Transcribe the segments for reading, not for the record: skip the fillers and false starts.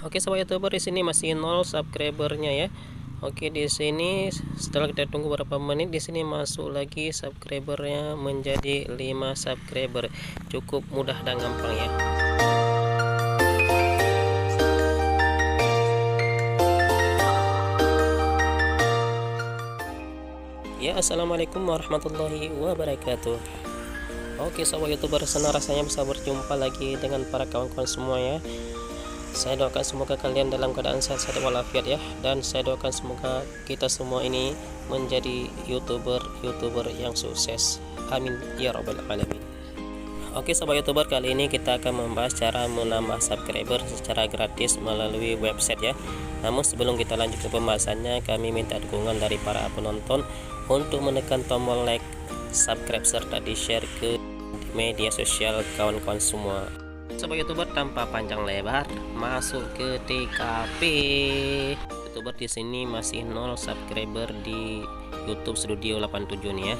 Oke sobat YouTuber, di sini masih 0 subscribernya ya. Oke, di sini setelah kita tunggu beberapa menit, di sini masuk lagi subscribernya menjadi 5 subscriber. Cukup mudah dan gampang ya. Ya, assalamualaikum warahmatullahi wabarakatuh. Oke sobat YouTuber, senang rasanya bisa berjumpa lagi dengan para kawan-kawan semua ya. Saya doakan semoga kalian dalam keadaan sehat-sehat walafiat ya, dan saya doakan semoga kita semua ini menjadi youtuber yang sukses. Amin ya robbal alamin. Oke sobat YouTuber, kali ini kita akan membahas cara menambah subscriber secara gratis melalui website ya. Namun sebelum kita lanjut ke pembahasannya, kami minta dukungan dari para penonton untuk menekan tombol like, subscribe serta di-share ke media sosial kawan-kawan semua. Sobat YouTuber, tanpa panjang lebar masuk ke TKP. YouTuber, di sini masih 0 subscriber di YouTube Studio 87 nih ya.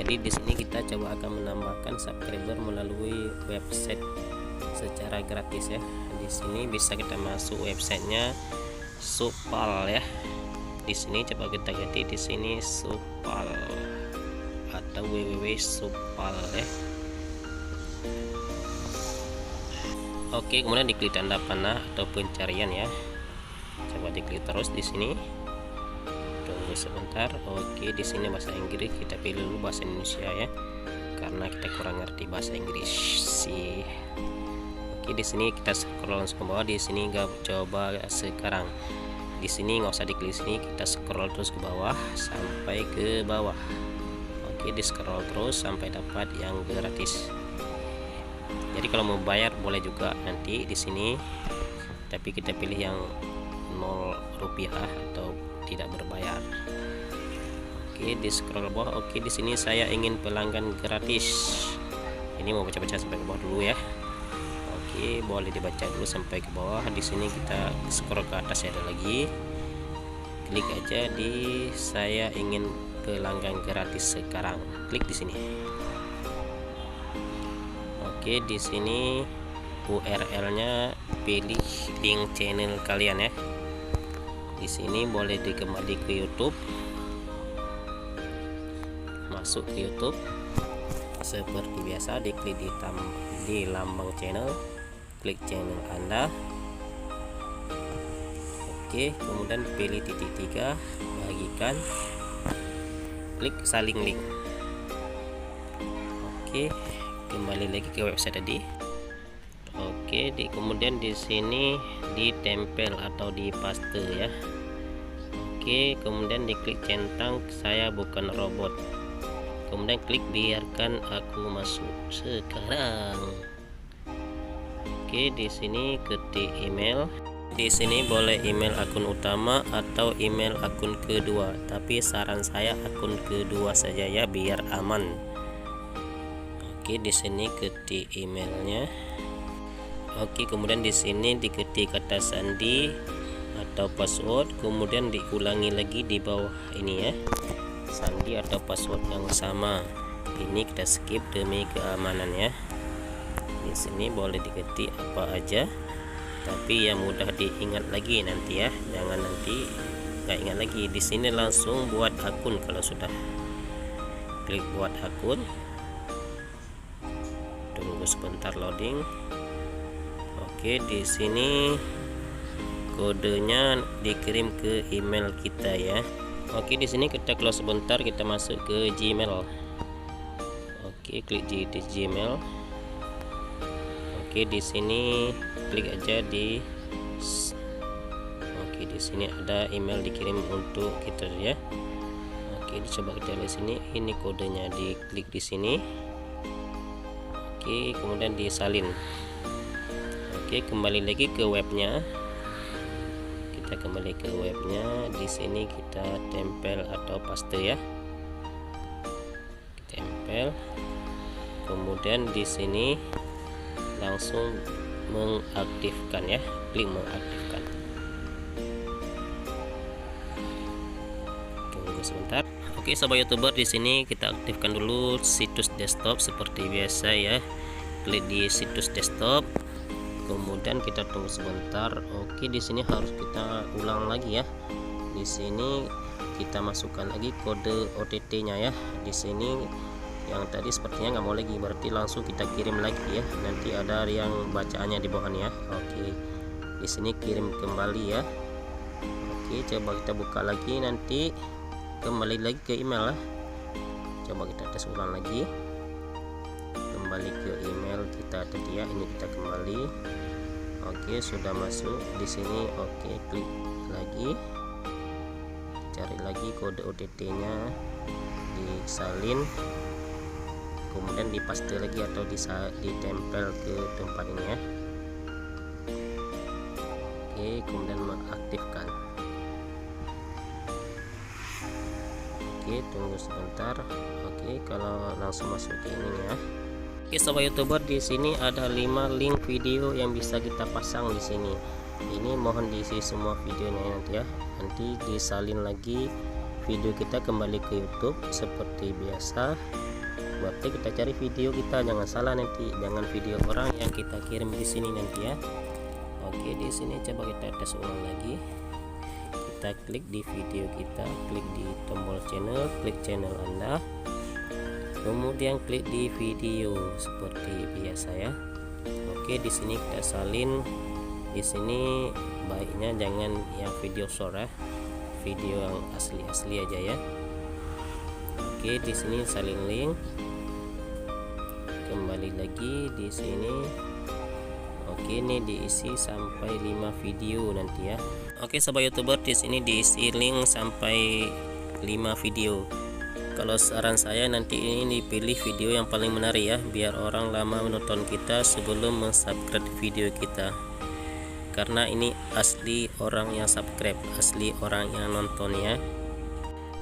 Jadi di sini kita coba akan menambahkan subscriber melalui website secara gratis ya. Di sini bisa kita masuk websitenya Supal ya. Di sini coba kita ganti di sini Supal atau www.supal ya. Oke, kemudian diklik tanda panah atau pencarian ya. Coba diklik terus di sini. Tunggu sebentar. Oke, di sini bahasa Inggris, kita pilih dulu bahasa Indonesia ya. Karena kita kurang ngerti bahasa Inggris sih. Oke, di sini kita scroll langsung ke bawah. Di sini nggak coba sekarang. Di sini nggak usah diklik sini, kita scroll terus ke bawah sampai ke bawah. Oke, di scroll terus sampai dapat yang gratis. Jadi kalau mau bayar boleh juga nanti di sini, tapi kita pilih yang 0 rupiah atau tidak berbayar. Oke, di scroll bawah. Oke, di sini saya ingin pelanggan gratis. Ini mau baca-baca sampai ke bawah dulu ya. Oke, boleh dibaca dulu sampai ke bawah. Di sini kita scroll ke atas, ada lagi. Klik aja di saya ingin pelanggan gratis sekarang. Klik di sini. Oke, di sini URL-nya pilih link channel kalian ya. Di sini boleh kembali ke YouTube. Masuk ke YouTube. Seperti biasa diklik di lambang channel, klik channel Anda. Oke, kemudian pilih titik 3, bagikan. Klik salin link. Oke, kembali lagi ke website tadi. Oke, kemudian di sini ditempel atau dipaste ya. Oke, kemudian diklik centang saya bukan robot. Kemudian klik biarkan aku masuk sekarang. Oke, di sini ketik email. Di sini boleh email akun utama atau email akun kedua, tapi saran saya akun kedua saja ya biar aman. Oke, di sini ketik emailnya. Oke, kemudian di sini diketik kata sandi atau password, kemudian diulangi lagi di bawah ini ya. Sandi atau password yang sama. Ini kita skip demi keamanan ya. Di sini boleh diketik apa aja, tapi yang mudah diingat lagi nanti ya. Jangan nanti nggak ingat lagi. Di sini langsung buat akun kalau sudah. Klik buat akun. Tunggu sebentar loading. Oke, di sini kodenya dikirim ke email kita ya. Oke, di sini kita close sebentar, kita masuk ke Gmail. Oke, klik di Gmail. Oke, di sini klik aja di. Oke, di sini ada email dikirim untuk kita ya. Oke, dicoba kita lihat sini, ini kodenya, diklik di sini. Oke, kemudian disalin. Oke, kembali lagi ke webnya. Kita kembali ke webnya. Di sini kita tempel atau paste ya. Tempel. Kemudian di sini langsung mengaktifkan ya. Klik mengaktifkan. Tunggu sebentar. Oke, sobat YouTuber, di sini kita aktifkan dulu situs desktop seperti biasa ya. Klik di situs desktop. kemudian kita tunggu sebentar. Oke, di sini harus kita ulang lagi ya. Di sini kita masukkan lagi kode OTT-nya ya. Di sini yang tadi sepertinya nggak mau lagi, berarti langsung kita kirim lagi ya. Nanti ada yang bacaannya di bawahnya ya. Oke, di sini kirim kembali ya. Oke, coba kita buka lagi, nanti kembali lagi ke email ya. Coba kita tes ulang lagi, kembali ke email kita tadi ya. Ini kita kembali. Oke, sudah masuk di sini. Oke, klik lagi, cari lagi kode OTT-nya, disalin, kemudian dipaste lagi atau ditempel ke tempat ini ya. Oke, kemudian mengaktifkan. Oke, tunggu sebentar. Oke, kalau langsung masuk ke ini ya. Oke, sobat YouTuber, di sini ada 5 link video yang bisa kita pasang di sini. Ini mohon diisi semua videonya nanti ya. Nanti disalin lagi video kita kembali ke YouTube seperti biasa. Berarti kita cari video kita, jangan salah nanti, jangan video orang yang kita kirim di sini nanti ya. Oke, di sini coba kita tes ulang lagi. Kita klik di video kita, klik di tombol channel, klik channel Anda, kemudian klik di video seperti biasa ya. Oke, di sini kita salin. Di sini baiknya jangan yang video short ya, video yang asli aja ya. Oke, di sini salin link, kembali lagi di sini. Oke, ini diisi sampai 5 video nanti ya. Oke, sobat YouTuber, di sini diisi link sampai 5 video. Kalau saran saya nanti ini dipilih video yang paling menarik ya, biar orang lama menonton kita sebelum mensubscribe video kita. Karena ini asli orang yang subscribe, asli orang yang nonton ya.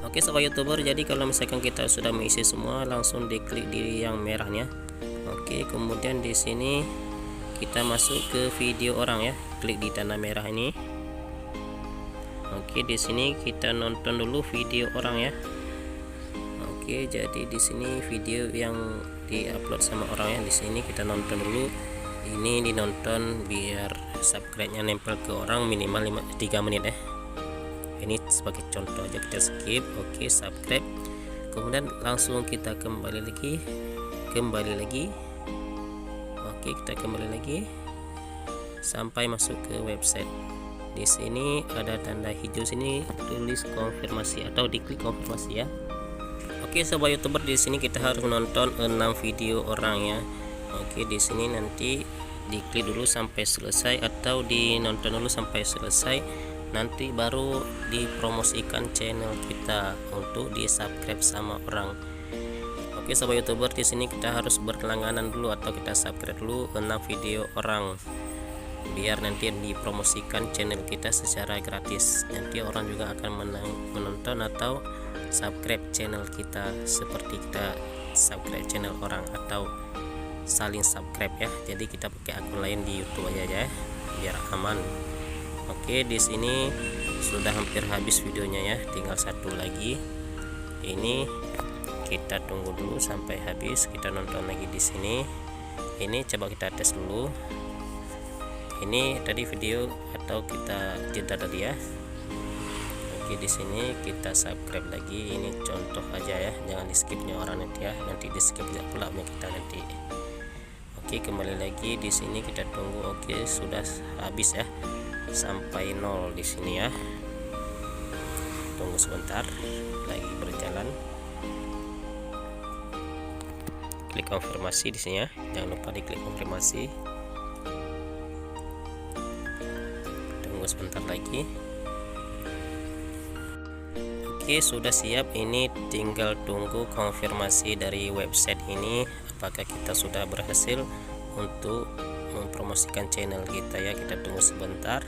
Oke, sobat YouTuber, jadi kalau misalkan kita sudah mengisi semua, langsung diklik di yang merahnya. Oke, kemudian di sini kita masuk ke video orang ya, klik di tanda merah ini. Oke, di sini kita nonton dulu video orang ya. Oke, jadi di sini video yang diupload sama orang ya, di sini kita nonton dulu. Ini dinonton biar subscribe-nya nempel ke orang minimal 3 menit ya. Ini sebagai contoh aja, kita skip. Oke, subscribe. Kemudian langsung kita kembali lagi. Oke, kita kembali lagi sampai masuk ke website. Di sini ada tanda hijau, sini tulis konfirmasi atau diklik konfirmasi ya. Oke, sobat YouTuber, di sini kita harus menonton 6 video orang ya. Oke, di sini nanti diklik dulu sampai selesai atau dinonton dulu sampai selesai, nanti baru dipromosikan channel kita untuk di-subscribe sama orang. Oke, sobat YouTuber, di sini kita harus berlangganan dulu atau kita subscribe dulu 6 video orang, biar nanti dipromosikan channel kita secara gratis. Nanti orang juga akan menonton atau subscribe channel kita seperti kita subscribe channel orang atau saling subscribe ya. Jadi kita pakai akun lain di YouTube aja ya, biar aman. Oke, di sini sudah hampir habis videonya ya, tinggal satu lagi. Ini kita tunggu dulu sampai habis, kita nonton lagi di sini. Ini coba kita tes dulu. Ini tadi video atau kita jeda tadi ya. Oke, di sini kita subscribe lagi. Ini contoh aja ya, jangan di skipnya orang nanti ya, nanti di skip pula kita nanti. Oke, kembali lagi di sini kita tunggu. Oke, sudah habis ya, sampai 0 di sini ya. Tunggu sebentar, lagi berjalan. Klik konfirmasi di sini ya, jangan lupa diklik konfirmasi. Tunggu sebentar lagi. Oke, sudah siap. Ini tinggal tunggu konfirmasi dari website ini apakah kita sudah berhasil untuk mempromosikan channel kita ya. Kita tunggu sebentar.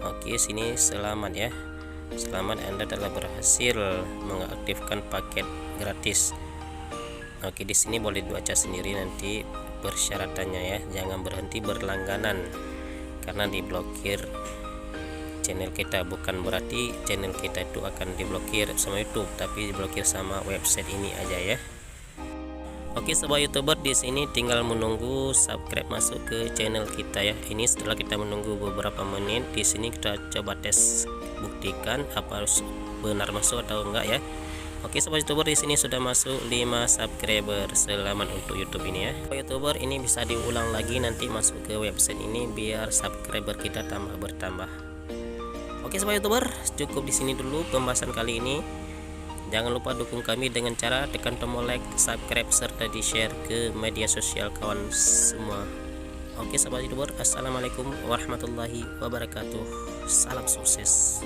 Oke, sini selamat ya, selamat, Anda telah berhasil mengaktifkan paket gratis. Oke, di sini boleh dibaca sendiri nanti persyaratannya ya, jangan berhenti berlangganan karena diblokir channel kita. Bukan berarti channel kita itu akan diblokir sama YouTube, tapi diblokir sama website ini aja ya. Oke sobat youtuber, di sini tinggal menunggu subscribe masuk ke channel kita ya. Ini setelah kita menunggu beberapa menit, di sini kita coba tes buktikan apa harus benar masuk atau enggak ya. Oke sobat youtuber, di sini sudah masuk 5 subscriber. Selamat untuk YouTube ini ya. Sobat youtuber, ini bisa diulang lagi nanti masuk ke website ini biar subscriber kita tambah bertambah. Oke sobat youtuber, cukup di sini dulu pembahasan kali ini. Jangan lupa dukung kami dengan cara tekan tombol like, subscribe, serta di-share ke media sosial kawan semua. Oke sahabat youtuber, assalamualaikum warahmatullahi wabarakatuh. Salam sukses.